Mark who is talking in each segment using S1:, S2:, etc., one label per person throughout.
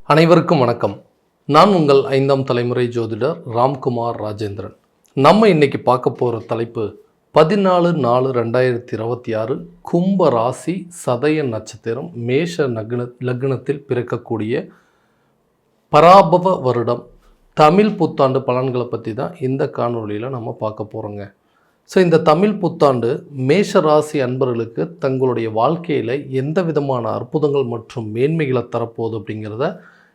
S1: அனைவருக்கும் வணக்கம். நான் உங்கள் 5ஆம் தலைமுறை ஜோதிடர் ராம்குமார் ராஜேந்திரன். நம்ம இன்னைக்கு பார்க்க போகிற தலைப்பு 14/4/2026 கும்ப ராசி சதய நட்சத்திரம் மேஷ லக்னத்தில் பிறக்கக்கூடிய பராபவ வருடம் தமிழ் புத்தாண்டு பலன்களை பற்றி தான் இந்த காணொலியில் நம்ம பார்க்க போகிறோங்க. ஸோ இந்த தமிழ் புத்தாண்டு மேஷ ராசி அன்பர்களுக்கு தங்களுடைய வாழ்க்கையில் எந்த விதமான அற்புதங்கள் மற்றும் மேன்மைகளை தரப்போகுது அப்படிங்கிறத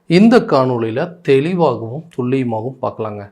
S1: இந்த காணொலியில் தெளிவாகவும் துல்லியமாகவும் பார்க்கலாங்க.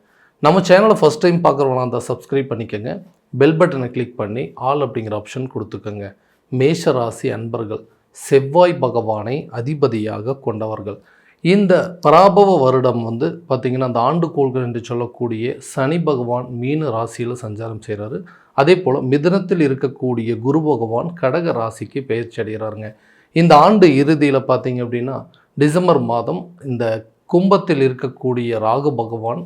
S1: நம்ம சேனலை ஃபஸ்ட் டைம் பார்க்குறவங்களாம் இருந்தால் சப்ஸ்கிரைப் பண்ணிக்கோங்க, பெல் பட்டனை கிளிக் பண்ணி ஆல் அப்படிங்கிற ஆப்ஷன் கொடுத்துக்கோங்க. மேஷ ராசி அன்பர்கள் செவ்வாய் பகவானை அதிபதியாக கொண்டவர்கள். இந்த பராபவ வருடம் பார்த்திங்கன்னா அந்த ஆண்டுகோள்கள் என்று சொல்லக்கூடிய சனி பகவான் மீன ராசியில் சஞ்சாரம் செய்கிறாரு. அதே போல் மிதுனத்தில் இருக்கக்கூடிய குரு பகவான் கடக ராசிக்கு பெயர்ச்சி அடைகிறாருங்க. இந்த ஆண்டு இறுதியில் பார்த்திங்க அப்படின்னா டிசம்பர் மாதம் இந்த கும்பத்தில் இருக்கக்கூடிய ராகு பகவான்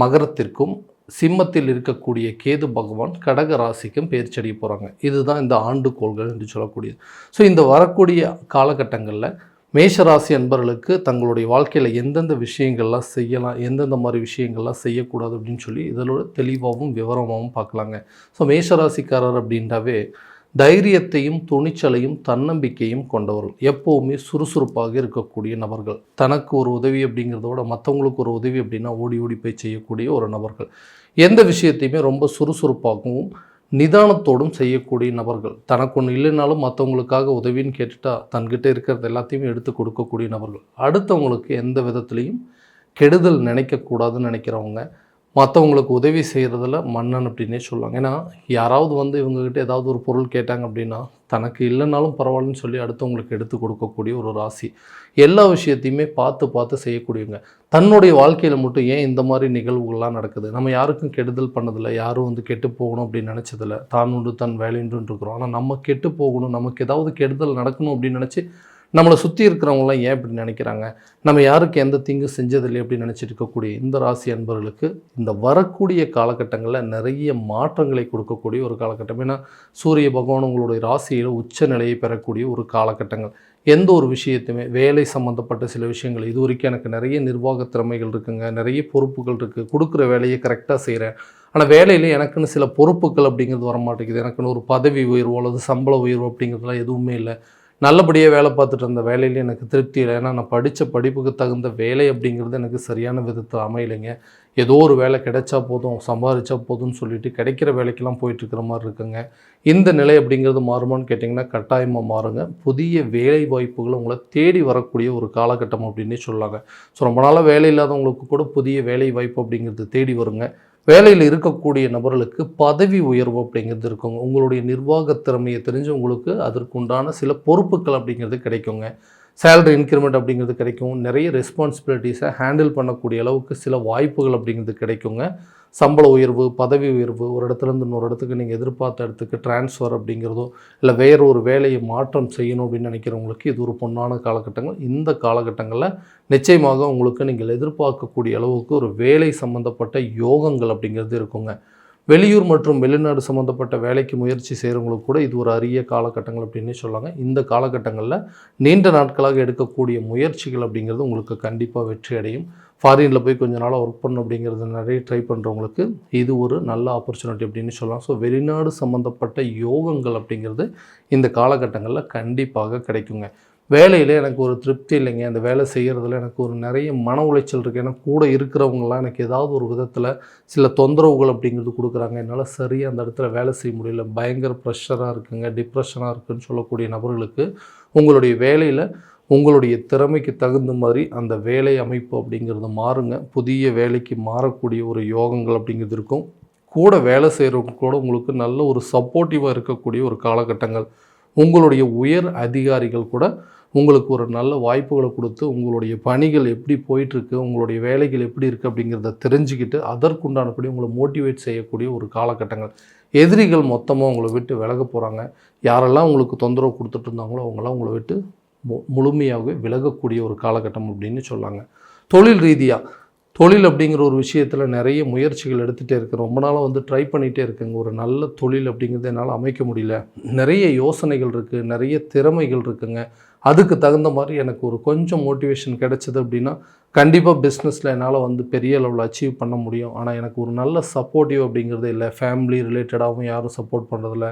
S1: மகரத்திற்கும் சிம்மத்தில் இருக்கக்கூடிய கேது பகவான் கடக ராசிக்கும் பெயர்ச்சி அடைய போகிறாங்க. இதுதான் இந்த ஆண்டுகோள்கள் என்று சொல்லக்கூடியது. ஸோ இந்த வரக்கூடிய காலகட்டங்களில் மேஷராசி அன்பர்களுக்கு தங்களுடைய வாழ்க்கையில் எந்தெந்த விஷயங்கள்லாம் செய்யலாம், எந்தெந்த மாதிரி விஷயங்கள்லாம் செய்யக்கூடாது அப்படின்னு சொல்லி இதோட தெளிவாகவும் விவரமாகவும் பார்க்கலாங்க. ஸோ மேஷராசிக்காரர் அப்படின்றாவே தைரியத்தையும் துணிச்சலையும் தன்னம்பிக்கையும் கொண்டவர்கள், எப்போவுமே சுறுசுறுப்பாக இருக்கக்கூடிய நபர்கள், தனக்கு ஒரு உதவி அப்படிங்கிறதோட மற்றவங்களுக்கு ஒரு உதவி அப்படின்னா ஓடி ஓடி போய் செய்யக்கூடிய ஒரு நபர்கள், எந்த விஷயத்தையுமே ரொம்ப சுறுசுறுப்பாகவும் நிதானத்தோடும் செய்யக்கூடிய நபர்கள், தனக்கு ஒன்று இல்லைனாலும் மற்றவங்களுக்காக உதவின்னு கேட்டுட்டா தன்கிட்ட இருக்கிறது எல்லாத்தையுமே எடுத்து கொடுக்கக்கூடிய நபர்கள், அடுத்தவங்களுக்கு எந்த விதத்துலேயும் கெடுதல் நினைக்கக்கூடாதுன்னு நினைக்கிறவங்க, மற்றவங்களுக்கு உதவி செய்கிறதுல மன்னன் அப்படின்னே சொல்லுவாங்க. ஏன்னா யாராவது இவங்ககிட்ட ஏதாவது ஒரு பொருள் கேட்டாங்க அப்படின்னா தனக்கு இல்லைனாலும் பரவாயில்லன்னு சொல்லி அடுத்தவங்களுக்கு எடுத்து கொடுக்கக்கூடிய ஒரு ராசி, எல்லா விஷயத்தையுமே பார்த்து பார்த்து செய்யக்கூடியவங்க. தன்னுடைய வாழ்க்கையில் மட்டும் ஏன் இந்த மாதிரி நிகழ்வுகள்லாம் நடக்குது, நம்ம யாருக்கும் கெடுதல் பண்ணதில்லை, யாரும் கெட்டு போகணும் அப்படின்னு நினச்சதில்லை, தான் உண்டு தன் வேலைன்றுன்னு இருக்கிறோம். ஆனால் நம்ம கெட்டு போகணும், நமக்கு ஏதாவது கெடுதல் நடக்கணும் அப்படின்னு நினச்சி நம்மளை சுற்றி இருக்கிறவங்களாம் ஏன் இப்படி நினைக்கிறாங்க, நம்ம யாருக்கு எந்த தீங்கு செஞ்சதில்லை அப்படின்னு நினச்சிட்டு இருக்கக்கூடிய இந்த ராசி அன்பர்களுக்கு இந்த வரக்கூடிய காலகட்டங்களில் நிறைய மாற்றங்களை கொடுக்கக்கூடிய ஒரு காலகட்டம். ஏன்னா சூரிய பகவான் உங்களுடைய ராசியில் உச்ச நிலையை பெறக்கூடிய ஒரு காலகட்டங்கள். எந்த ஒரு விஷயத்தையுமே வேலை சம்மந்தப்பட்ட சில விஷயங்கள், இது வரைக்கும் எனக்கு நிறைய நிர்வாக திறமைகள் இருக்குங்க, நிறைய பொறுப்புகள் இருக்குது, கொடுக்குற வேலையை கரெக்டாக செய்கிறேன், ஆனால் வேலையில் எனக்குன்னு சில பொறுப்புகள் அப்படிங்கிறது வர மாட்டேங்குது, எனக்குன்னு ஒரு பதவி உயர்வோ அல்லது சம்பள உயர்வு அப்படிங்கிறதுலாம் எதுவுமே இல்லை, நல்லபடியாக வேலை பார்த்துட்டு இருந்த வேலையிலே எனக்கு திருப்தி இல்லை, ஏன்னா நான் படித்த படிப்புக்கு தகுந்த வேலை அப்படிங்கிறது எனக்கு சரியான விதத்தில் அமையலைங்க, ஏதோ ஒரு வேலை கிடைச்சா போதும், சம்பாதிச்சா போதும்னு சொல்லிட்டு கிடைக்கிற வேலைக்கெல்லாம் போயிட்டுருக்கிற மாதிரி இருக்குங்க. இந்த நிலை அப்படிங்கிறது மாறுமான்னு கேட்டிங்கன்னா கட்டாயமாக மாறுங்க. புதிய வேலை வாய்ப்புகளை உங்களை தேடி வரக்கூடிய ஒரு காலகட்டம் அப்படின்னே சொல்லாங்க. ஸோ ரொம்ப நாளாக வேலை இல்லாதவங்களுக்கு கூட புதிய வேலை வாய்ப்பு அப்படிங்கிறது தேடி வருங்க. வேலையில் இருக்கக்கூடிய நபர்களுக்கு பதவி உயர்வு அப்படிங்கிறது இருக்குங்க. உங்களுடைய நிர்வாக திறமையை தெரிஞ்சு உங்களுக்கு அதற்குண்டான சில பொறுப்புகள் அப்படிங்கிறது கிடைக்குங்க. சேலரி இன்க்ரிமெண்ட் அப்படிங்கிறது கிடைக்கும். நிறைய ரெஸ்பான்சிபிலிட்டிஸை ஹேண்டில் பண்ணக்கூடிய அளவுக்கு சில வாய்ப்புகள் அப்படிங்கிறது கிடைக்குங்க. சம்பள உயர்வு, பதவி உயர்வு, ஒரு இடத்துலேருந்து இன்னொரு இடத்துக்கு நீங்கள் எதிர்பார்த்த இடத்துக்கு டிரான்ஸ்ஃபர் அப்படிங்கிறதோ இல்லை வேறு ஒரு வேலையை மாற்றம் செய்யணும் அப்படின்னு நினைக்கிறவங்களுக்கு இது ஒரு பொன்னான காலகட்டங்கள். இந்த காலகட்டங்களில் நிச்சயமாக உங்களுக்கு நீங்கள் எதிர்பார்க்கக்கூடிய அளவுக்கு ஒரு வேலை சம்மந்தப்பட்ட யோகங்கள் அப்படிங்கிறது இருக்குங்க. வெளியூர் மற்றும் வெளிநாடு சம்மந்தப்பட்ட வேலைக்கு முயற்சி செய்கிறவங்களுக்கு கூட இது ஒரு அரிய காலகட்டங்கள் அப்படின்னே சொல்லாங்க. இந்த காலகட்டங்களில் நீண்ட நாட்களாக எடுக்கக்கூடிய முயற்சிகள் அப்படிங்கிறது உங்களுக்கு கண்டிப்பாக வெற்றி அடையும். ஃபாரினில் போய் கொஞ்ச நாளாக ஒர்க் பண்ணணும் அப்படிங்கிறது நிறைய ட்ரை பண்ணுறவங்களுக்கு இது ஒரு நல்ல ஆப்பர்ச்சுனிட்டி அப்படின்னு சொல்லலாம். ஸோ வெளிநாடு சம்மந்தப்பட்ட யோகங்கள் அப்படிங்கிறது இந்த காலகட்டங்களில் கண்டிப்பாக கிடைக்குங்க. வேலையில் எனக்கு ஒரு திருப்தி இல்லைங்க, அந்த வேலை செய்கிறதுல எனக்கு ஒரு நிறைய மன உளைச்சல் இருக்குது, ஏன்னா கூட இருக்கிறவங்களாம் எனக்கு ஏதாவது ஒரு விதத்தில் சில தொந்தரவுகள் அப்படிங்கிறது கொடுக்குறாங்க, என்னால் சரியாக அந்த இடத்துல வேலை செய்ய முடியல, பயங்கர ப்ரெஷராக இருக்குங்க, டிப்ரெஷனாக இருக்குதுன்னு சொல்லக்கூடிய நபர்களுக்கு உங்களுடைய வேலையில் உங்களுடைய திறமைக்கு தகுந்த மாதிரி அந்த வேலை அமைப்பு அப்படிங்கிறது மாறுங்க. புதிய வேலைக்கு மாறக்கூடிய ஒரு யோகங்கள் அப்படிங்கிறது இருக்கும். கூட வேலை செய்கிறவங்க கூட உங்களுக்கு நல்ல ஒரு சப்போர்ட்டிவாக இருக்கக்கூடிய ஒரு காலகட்டங்கள். உங்களுடைய உயர் அதிகாரிகள் கூட உங்களுக்கு ஒரு நல்ல வாய்ப்புகளை கொடுத்து உங்களுடைய பணிகள் எப்படி போயிட்டுருக்கு, உங்களுடைய வேலைகள் எப்படி இருக்குது அப்படிங்கிறத தெரிஞ்சுக்கிட்டு அதற்குண்டானபடி உங்களை மோட்டிவேட் செய்யக்கூடிய ஒரு காலகட்டங்கள். எதிரிகள் மொத்தமாக உங்களை விட்டு விலக போகிறாங்க. யாரெல்லாம் உங்களுக்கு தொந்தரவு கொடுத்துட்டு இருந்தாங்களோ அவங்களாம் உங்களை விட்டு முழுமையாகவே விலகக்கூடிய ஒரு காலகட்டம் அப்படின்னு சொல்லாங்க. தொழில் ரீதியாக தொழில் அப்படிங்கிற ஒரு விஷயத்தில் நிறைய முயற்சிகள் எடுத்துகிட்டே இருக்கேன், ரொம்ப நாளாக ட்ரை பண்ணிகிட்டே இருக்குங்க. ஒரு நல்ல தொழில் அப்படிங்கிறது என்னால் அமைக்க முடியல, நிறைய யோசனைகள் இருக்குது, நிறைய திறமைகள் இருக்குங்க, அதுக்கு தகுந்த மாதிரி எனக்கு ஒரு கொஞ்சம் மோட்டிவேஷன் கிடைச்சது அப்படின்னா கண்டிப்பாக பிஸ்னஸில் என்னால் வந்து பெரிய லெவலில் அச்சீவ் பண்ண முடியும். ஆனால் எனக்கு ஒரு நல்ல சப்போர்ட்டிவ் அப்படிங்கிறது இல்லை. ஃபேமிலி ரிலேட்டடாகவும் யாரும் சப்போர்ட் பண்ணுறதில்ல.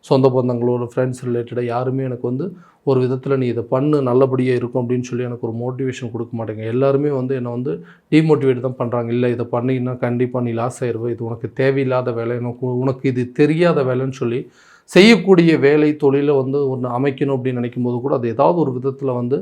S1: சொந்த பந்தங்களோட ஃப்ரெண்ட்ஸ் ரிலேட்டடாக யாருமே எனக்கு வந்து ஒரு விதத்தில் நீ இதை பண்ணு நல்லபடியாக இருக்கும் அப்படின்னு சொல்லி எனக்கு ஒரு மோட்டிவேஷன் கொடுக்க மாட்டேங்க. எல்லாருமே வந்து என்னை வந்து டீமோட்டிவேட் தான் பண்ணுறாங்க. இல்லை இதை பண்ணினா கண்டிப்பாக நீ லாஸ் ஆயிடுவ, இது உனக்கு தேவையில்லாத வேலை, உனக்கு இது தெரியாத வேலைன்னு சொல்லி செய்யக்கூடிய வேலை தொழிலை வந்து ஒன்று அமைக்கணும் அப்படின்னு நினைக்கும் போது கூட அது ஏதாவது ஒரு விதத்தில் வந்து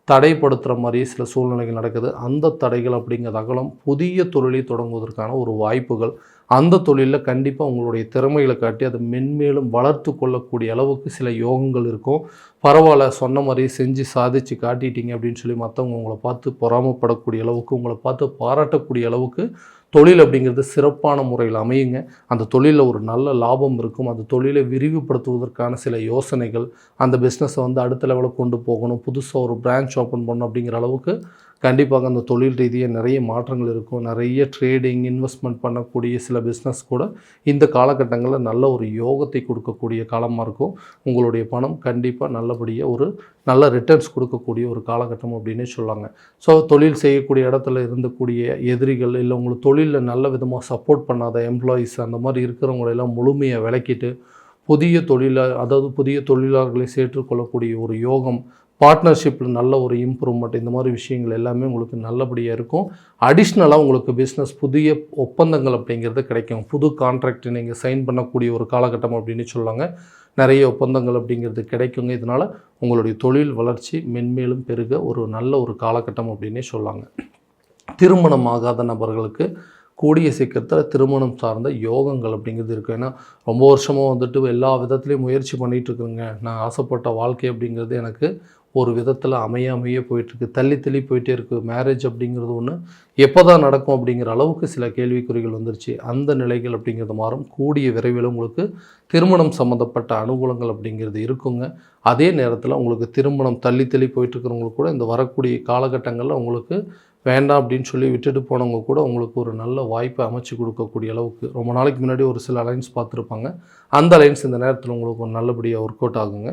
S1: தடைப்படுத்துகிற மாதிரியே சில சூழ்நிலைகள் நடக்குது. அந்த தடைகள் அப்படிங்கிறது அகலம். புதிய தொழிலை தொடங்குவதற்கான ஒரு வாய்ப்புகள். அந்த தொழிலில் கண்டிப்பாக உங்களுடைய திறமைகளை காட்டி அதை மென்மேலும் வளர்த்து கொள்ளக்கூடிய அளவுக்கு சில யோகங்கள் இருக்கும். பரவாயில்ல, சொன்ன மாதிரியே செஞ்சு சாதிச்சு காட்டிட்டீங்க அப்படின்னு சொல்லி மற்றவங்க உங்களை பார்த்து பொறாமப்படக்கூடிய அளவுக்கு, உங்களை பார்த்து பாராட்டக்கூடிய அளவுக்கு தொழில் அப்படிங்கிறது சிறப்பான முறையில் அமையுங்க. அந்த தொழிலில் ஒரு நல்ல லாபம் இருக்கும். அந்த தொழிலை விரிவுபடுத்துவதற்கான சில யோசனைகள், அந்த பிஸ்னஸை வந்து அடுத்த லெவலுக்கு கொண்டு போகணும், புதுசாக ஒரு பிரான்ச் ஓப்பன் பண்ணணும் அப்படிங்கிற அளவுக்கு கண்டிப்பாக அந்த தொழில் ரீதியாக நிறைய மாற்றங்கள் இருக்கும். நிறைய ட்ரேடிங், இன்வெஸ்ட்மெண்ட் பண்ணக்கூடிய சில பிஸ்னஸ் கூட இந்த காலகட்டங்களில் நல்ல ஒரு யோகத்தை கொடுக்கக்கூடிய காலமாக இருக்கும். உங்களுடைய பணம் கண்டிப்பாக நல்லபடியாக ஒரு நல்ல ரிட்டர்ன்ஸ் கொடுக்கக்கூடிய ஒரு காலகட்டம் அப்படின்னே சொல்லாங்க. ஸோ தொழில் செய்யக்கூடிய இடத்துல இருந்தக்கூடிய எதிரிகள், இல்லை உங்களுக்கு தொழிலில் நல்ல விதமாக சப்போர்ட் பண்ணாத எம்ப்ளாயீஸ் அந்த மாதிரி இருக்கிறவங்களெல்லாம் முழுமையாக விலக்கிட்டு புதிய தொழிலாளர்களை சேர்த்துக்கொள்ளக்கூடிய ஒரு யோகம், பார்ட்னர்ஷிப்பில் நல்ல ஒரு இம்ப்ரூவ்மெண்ட், இந்த மாதிரி விஷயங்கள் எல்லாமே உங்களுக்கு நல்லபடியாக இருக்கும். அடிஷ்னலாக உங்களுக்கு பிஸ்னஸ் புதிய ஒப்பந்தங்கள் அப்படிங்கிறது கிடைக்கும். புது கான்ட்ராக்ட் நீங்கள் சைன் பண்ணக்கூடிய ஒரு காலகட்டம் அப்படின்னு சொல்லாங்க. நிறைய ஒப்பந்தங்கள் அப்படிங்கிறது கிடைக்குங்க. இதனால் உங்களுடைய தொழில் வளர்ச்சி மென்மேலும் பெருக ஒரு நல்ல ஒரு காலகட்டம் அப்படின்னே சொல்லாங்க. திருமணம் ஆகாத நபர்களுக்கு கூடிய சீக்கிரத்தில் திருமணம் சார்ந்த யோகங்கள் அப்படிங்கிறது இருக்குது. ஏன்னா ரொம்ப வருஷமாக வந்துட்டு எல்லா விதத்துலேயும் முயற்சி பண்ணிகிட்ருக்குங்க. நான் ஆசைப்பட்ட வாழ்க்கை அப்படிங்கிறது எனக்கு ஒரு விதத்தில் அமையாமையே போயிட்டுருக்கு, தள்ளி போயிட்டே இருக்குது. மேரேஜ் அப்படிங்கிறது ஒன்று எப்போ தான் நடக்கும் அப்படிங்கிற அளவுக்கு சில கேள்விக்குறிகள் வந்துருச்சு. அந்த நிலைகள் அப்படிங்கிறது மாறும். கூடிய விரைவில் உங்களுக்கு திருமணம் சம்மந்தப்பட்ட அனுகூலங்கள் அப்படிங்கிறது இருக்குங்க. அதே நேரத்தில் உங்களுக்கு திருமணம் தள்ளி போயிட்டுருக்கிறவங்களுக்கு கூட இந்த வரக்கூடிய காலகட்டங்களில் உங்களுக்கு வேண்டாம் அப்படின்னு சொல்லி விட்டுட்டு போனவங்க கூட உங்களுக்கு ஒரு நல்ல வாய்ப்பை அமைச்சு கொடுக்கக்கூடிய அளவுக்கு ரொம்ப நாளைக்கு முன்னாடி ஒரு சில அலைன்ஸ் பார்த்துருப்பாங்க. அந்த அலைன்ஸ் இந்த நேரத்தில் உங்களுக்கு ஒரு நல்லபடியாக ஒர்க் அவுட் ஆகுங்க.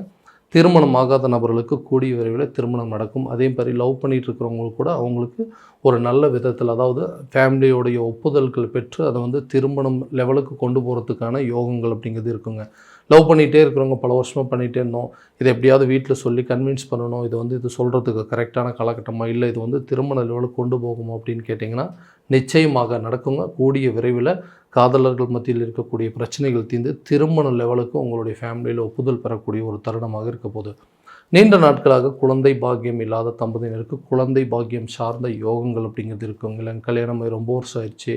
S1: திருமணம் ஆகாத நபர்களுக்கு கூடிய விரைவில் திருமணம் நடக்கும். அதே மாதிரி லவ் பண்ணிகிட்டு இருக்கிறவங்களுக்கு கூட அவங்களுக்கு ஒரு நல்ல விதத்தில், அதாவது ஃபேமிலியோடைய ஒப்புதல்கள் பெற்று அதை வந்து திருமணம் லெவலுக்கு கொண்டு போகிறதுக்கான யோகங்கள் அப்படிங்கிறது இருக்குங்க. லவ் பண்ணிகிட்டே இருக்கிறவங்க பல வருஷமாக பண்ணிகிட்டே இருந்தோம், இதை எப்படியாவது வீட்டில் சொல்லி கன்வின்ஸ் பண்ணணும், இது சொல்கிறதுக்கு கரெக்டான காலகட்டமாக, இல்லை இது வந்து திருமண லெவலுக்கு கொண்டு போகுமா அப்படின்னு கேட்டிங்கன்னா நிச்சயமாக நடக்குங்க. கூடிய விரைவில் காதலர்கள் மத்தியில் இருக்கக்கூடிய பிரச்சனைகள் தீர்ந்து திருமண லெவலுக்கு உங்களுடைய ஃபேமிலியில் ஒப்புதல் பெறக்கூடிய ஒரு தருணமாக இருக்க போகுது. நீண்ட நாட்களாக குழந்தை பாக்கியம் இல்லாத தம்பதியினருக்கு குழந்தை பாக்கியம் சார்ந்த யோகங்கள் அப்படிங்கிறது இருக்குங்க. இல்லை கல்யாணம் ரொம்ப வருஷம் ஆயிடுச்சு,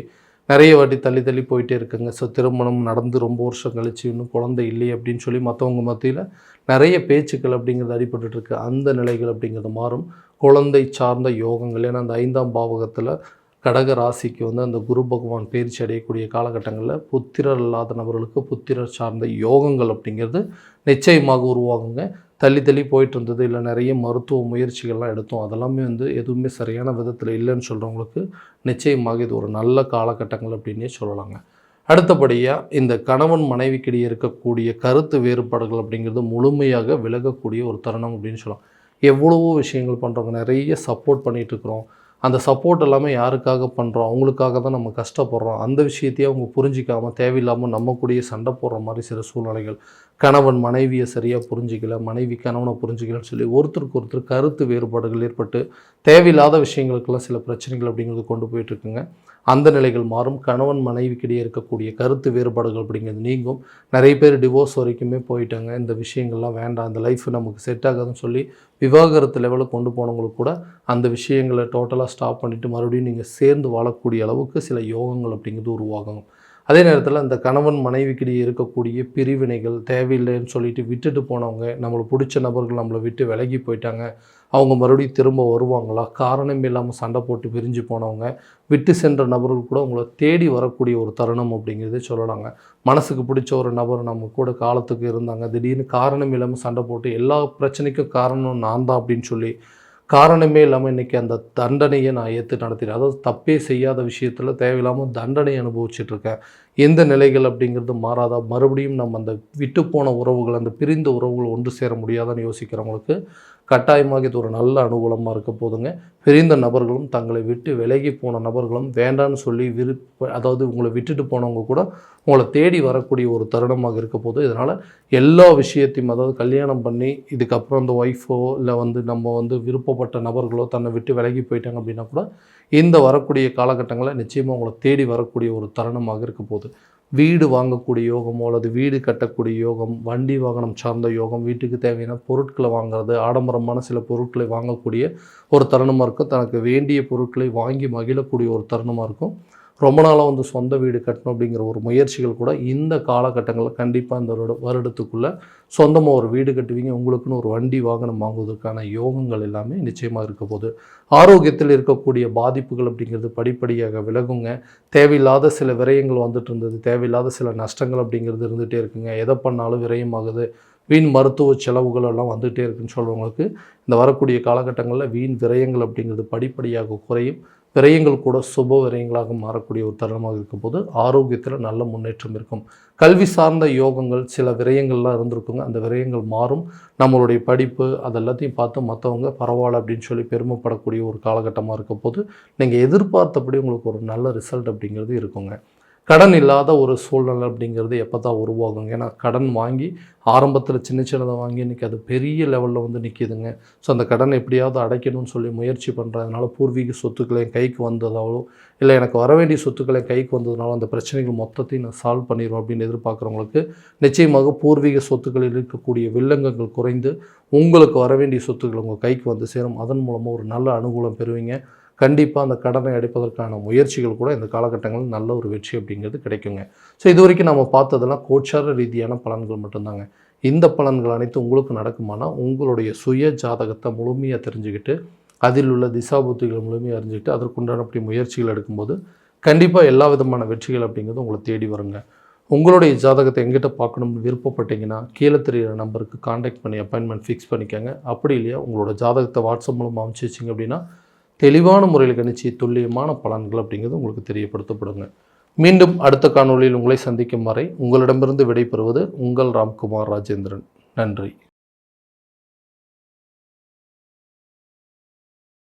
S1: நிறைய வாட்டி தள்ளி போயிட்டே இருக்குங்க. ஸோ திருமணம் நடந்து ரொம்ப வருஷம் கழிச்சு இன்னும் குழந்தை இல்லையே அப்படின்னு சொல்லி மற்றவங்க மத்தியில் நிறைய பேச்சுக்கள் அப்படிங்கிறது அடிபட்டுருக்கு. அந்த நிலைகள் அப்படிங்கிறது மாறும். குழந்தை சார்ந்த யோகங்கள், ஏன்னா அந்த 5ஆம் பாவகத்தில் கடக ராசிக்கு வந்து அந்த குரு பகவான் பயிற்சி அடையக்கூடிய காலகட்டங்களில் புத்திரர் இல்லாத நபர்களுக்கு புத்திரர் சார்ந்த யோகங்கள் அப்படிங்கிறது நிச்சயமாக உருவாகுங்க. தள்ளி போயிட்டு இருந்தது, இல்லை நிறைய மருத்துவ முயற்சிகள்லாம் எடுத்தோம், அதெல்லாமே வந்து எதுவுமே சரியான விதத்தில் இல்லைன்னு சொல்கிறவங்களுக்கு நிச்சயமாக இது ஒரு நல்ல காலகட்டங்கள் அப்படின்னே சொல்லலாங்க. அடுத்தபடியாக இந்த கணவன் மனைவிக்கிடையே இருக்கக்கூடிய கருத்து வேறுபாடுகள் அப்படிங்கிறது முழுமையாக விலகக்கூடிய ஒரு தருணம் அப்படின்னு சொல்லலாம். எவ்வளவோ விஷயங்கள் பண்ணுறவங்க, நிறைய சப்போர்ட் பண்ணிகிட்ருக்குறோம், அந்த சப்போர்ட் எல்லாமே யாருக்காக பண்ணுறோம், அவங்களுக்காக தான் நம்ம கஷ்டப்படுறோம், அந்த விஷயத்தையே அவங்க புரிஞ்சிக்காமல் தேவையில்லாமல் நம்ம கூடயே சண்டை போடுற மாதிரி சில சூழ்நிலைகள். கணவன் மனைவியை சரியாக புரிஞ்சிக்கல, மனைவி கணவனை புரிஞ்சிக்கலன்னு சொல்லி ஒருத்தருக்கு ஒருத்தர் கருத்து வேறுபாடுகள் ஏற்பட்டு தேவையில்லாத விஷயங்களுக்கெல்லாம் சில பிரச்சனைகள் அப்படிங்கிறது கொண்டு போயிட்டுருக்குங்க. அந்த நிலைகள் மாறும். கணவன் மனைவிக்கிடையே இருக்கக்கூடிய கருத்து வேறுபாடுகள் அப்படிங்கிறது நீங்கும். நிறைய பேர் டிவோர்ஸ் வரைக்குமே போயிட்டாங்க. இந்த விஷயங்கள்லாம் வேண்டாம், இந்த லைஃப் நமக்கு செட் ஆகாதுன்னு சொல்லி விவாகரத்து லெவலில் கொண்டு போனவங்களுக்கு கூட அந்த விஷயங்களை டோட்டலாக ஸ்டாப் பண்ணிவிட்டு மறுபடியும் நீங்கள் சேர்ந்து வாழக்கூடிய அளவுக்கு சில யோகங்கள் அப்படிங்கிறது உருவாகும். அதே நேரத்தில் இந்த கணவன் மனைவிக்கிடையே இருக்கக்கூடிய பிரிவினைகள் தேவையில்லைன்னு சொல்லிட்டு விட்டுட்டு போனவங்க, நம்மளுக்கு பிடிச்ச நபர்கள் நம்மளை விட்டு விலகி போயிட்டாங்க, அவங்க மறுபடியும் திரும்ப வருவாங்களா, காரணமே இல்லாமல் சண்டை போட்டு பிரிஞ்சு போனவங்க, விட்டு சென்ற நபர்கள் கூட உங்களை தேடி வரக்கூடிய ஒரு தருணம் அப்படிங்கிறதே சொல்லலாங்க. மனசுக்கு பிடிச்ச ஒரு நபர் நம்ம கூட காலத்துக்கு இருந்தாங்க, திடீர்னு காரணம் இல்லாமல் சண்டை போட்டு எல்லா பிரச்சனைக்கும் காரணம் நான் தான் அப்படின்னு சொல்லி காரணமே இல்லாமல் இன்றைக்கி அந்த தண்டனையை நான் நடத்தினேன். அதாவது தப்பே செய்யாத விஷயத்தில் தேவையில்லாமல் தண்டனை அனுபவிச்சிட்ருக்கேன். எந்த நிலைகள் அப்படிங்கிறது மாறாதா, மறுபடியும் நம்ம அந்த விட்டு போன உறவுகள், அந்த பிரிந்த உறவுகள் ஒன்று சேர முடியாதான்னு யோசிக்கிறவங்களுக்கு கட்டாயமாக இது ஒரு நல்ல அனுகூலமாக இருக்க போதுங்க. பிரிந்த நபர்களும் தங்களை விட்டு விலகி போன நபர்களும் வேண்டான்னு சொல்லி அதாவது உங்களை விட்டுட்டு போனவங்க கூட உங்களை தேடி வரக்கூடிய ஒரு தருணமாக இருக்க போது. இதனால் எல்லா விஷயத்தையும், அதாவது கல்யாணம் பண்ணி இதுக்கப்புறம் அந்த ஒய்ஃபோ இல்லை நம்ம விருப்பப்பட்ட நபர்களோ தன்னை விட்டு விலகி போயிட்டாங்க அப்படின்னா கூட இந்த வரக்கூடிய காலகட்டங்களில் நிச்சயமாக உங்களை தேடி வரக்கூடிய ஒரு தருணமாக இருக்க போகுது. வீடு வாங்கக்கூடிய யோகமோ அல்லது வீடு கட்டக்கூடிய யோகம், வண்டி வாகனம் சார்ந்த யோகம், வீட்டுக்கு தேவையான பொருட்களை வாங்குறது, ஆடம்பரமான சில பொருட்களை வாங்கக்கூடிய ஒரு தருணமாக இருக்கும். தனக்கு வேண்டிய பொருட்களை வாங்கி மகிழக்கூடிய ஒரு தருணமாக இருக்கும். ரொம்ப நாளாக சொந்த வீடு கட்டணும் அப்படிங்கிற ஒரு முயற்சிகள் கூட இந்த காலகட்டங்களில் கண்டிப்பாக இந்த வருடத்துக்குள்ளே சொந்தமாக ஒரு வீடு கட்டுவீங்க. உங்களுக்குன்னு ஒரு வண்டி வாகனம் வாங்குவதற்கான யோகங்கள் எல்லாமே நிச்சயமாக இருக்க போகுது. ஆரோக்கியத்தில் இருக்கக்கூடிய பாதிப்புகள் அப்படிங்கிறது படிப்படியாக விலகுங்க. தேவையில்லாத சில விரயங்கள் வந்துட்டு இருந்தது, தேவையில்லாத சில நஷ்டங்கள் அப்படிங்கிறது இருந்துகிட்டே இருக்குங்க. எதை பண்ணாலும் விரயமாகுது, வீண் மருத்துவ செலவுகள் எல்லாம் வந்துகிட்டே இருக்குன்னு சொல்கிறவங்களுக்கு இந்த வரக்கூடிய காலகட்டங்களில் வீண் விரயங்கள் அப்படிங்கிறது படிப்படியாக குறையும். விரயங்கள் கூட சுப விரயங்களாக மாறக்கூடிய ஒரு தருணமாக இருக்கும் போது ஆரோக்கியத்தில் நல்ல முன்னேற்றம் இருக்கும். கல்வி சார்ந்த யோகங்கள் சில விரயங்கள்லாம் இருந்திருக்குங்க. அந்த விரயங்கள் மாறும். நம்மளுடைய படிப்பு அதெல்லாத்தையும் பார்த்து மற்றவங்க பரவாயில்ல அப்படின்னு சொல்லி பெருமைப்படக்கூடிய ஒரு காலகட்டமாக இருக்க போது நீங்கள் எதிர்பார்த்தபடி உங்களுக்கு ஒரு நல்ல ரிசல்ட் அப்படிங்கிறது இருக்குங்க. கடன் இல்லாத ஒரு சூழ்நிலை அப்படிங்கிறது எப்போ தான் உருவாகுங்க. ஏன்னா கடன் வாங்கி ஆரம்பத்தில் சின்ன சின்னதாக வாங்கி இன்றைக்கி அது பெரிய லெவலில் நிற்கிதுங்க. ஸோ அந்த கடனை எப்படியாவது அடைக்கணும்னு சொல்லி முயற்சி பண்ணுறதுனால பூர்வீக சொத்துக்களை என் கைக்கு வந்ததாலோ இல்லை எனக்கு வர வேண்டிய சொத்துக்களை கைக்கு வந்ததுனால அந்த பிரச்சனைகள் மொத்தத்தையும் நான் சால்வ் பண்ணிடுவேன் அப்படின்னு எதிர்பார்க்குறவங்களுக்கு நிச்சயமாக பூர்வீக சொத்துக்களில் இருக்கக்கூடிய வில்லங்கங்கள் குறைந்து உங்களுக்கு வர வேண்டிய சொத்துக்கள் உங்கள் கைக்கு வந்து சேரும். அதன் மூலமாக ஒரு நல்ல அனுகூலம் பெறுவீங்க. கண்டிப்பாக அந்த கடனை அடைப்பதற்கான முயற்சிகள் கூட இந்த காலகட்டங்களில் நல்ல ஒரு வெற்றி அப்படிங்கிறது கிடைக்குங்க. ஸோ இது வரைக்கும் நம்ம பார்த்ததெல்லாம் கோச்சார ரீதியான பலன்கள் மட்டும்தாங்க. இந்த பலன்கள் அனைத்து உங்களுக்கு நடக்குமானால் உங்களுடைய சுய ஜாதகத்தை முழுமையாக தெரிஞ்சுக்கிட்டு அதில் உள்ள திசாபுத்திகளை முழுமையாக அறிஞ்சிக்கிட்டு அதற்குண்டான அப்படி முயற்சிகள் எடுக்கும்போது கண்டிப்பாக எல்லா விதமான வெற்றிகள் அப்படிங்கிறது உங்களை தேடி வருங்க. உங்களுடைய ஜாதகத்தை எங்கிட்ட பார்க்கணும்னு விருப்பப்பட்டீங்கன்னா கீழே தெரிகிற நம்பருக்கு காண்டாக்ட் பண்ணி அப்பாயின்மெண்ட் ஃபிக்ஸ் பண்ணிக்கோங்க. அப்படி இல்லையா உங்களோட ஜாதகத்தை வாட்ஸ்அப் மூலமாக அனுப்பிச்சி வச்சிங்க அப்படின்னா தெளிவான முறையில் கணிச்சு துல்லியமான பலன்கள் அப்படிங்கிறது உங்களுக்கு தெரியப்படுத்தப்படுங்க. மீண்டும் அடுத்த காணொளியில் உங்களை சந்திக்கும் வரை உங்களிடமிருந்து விடைபெறுவது உங்கள் ராம்குமார் ராஜேந்திரன். நன்றி.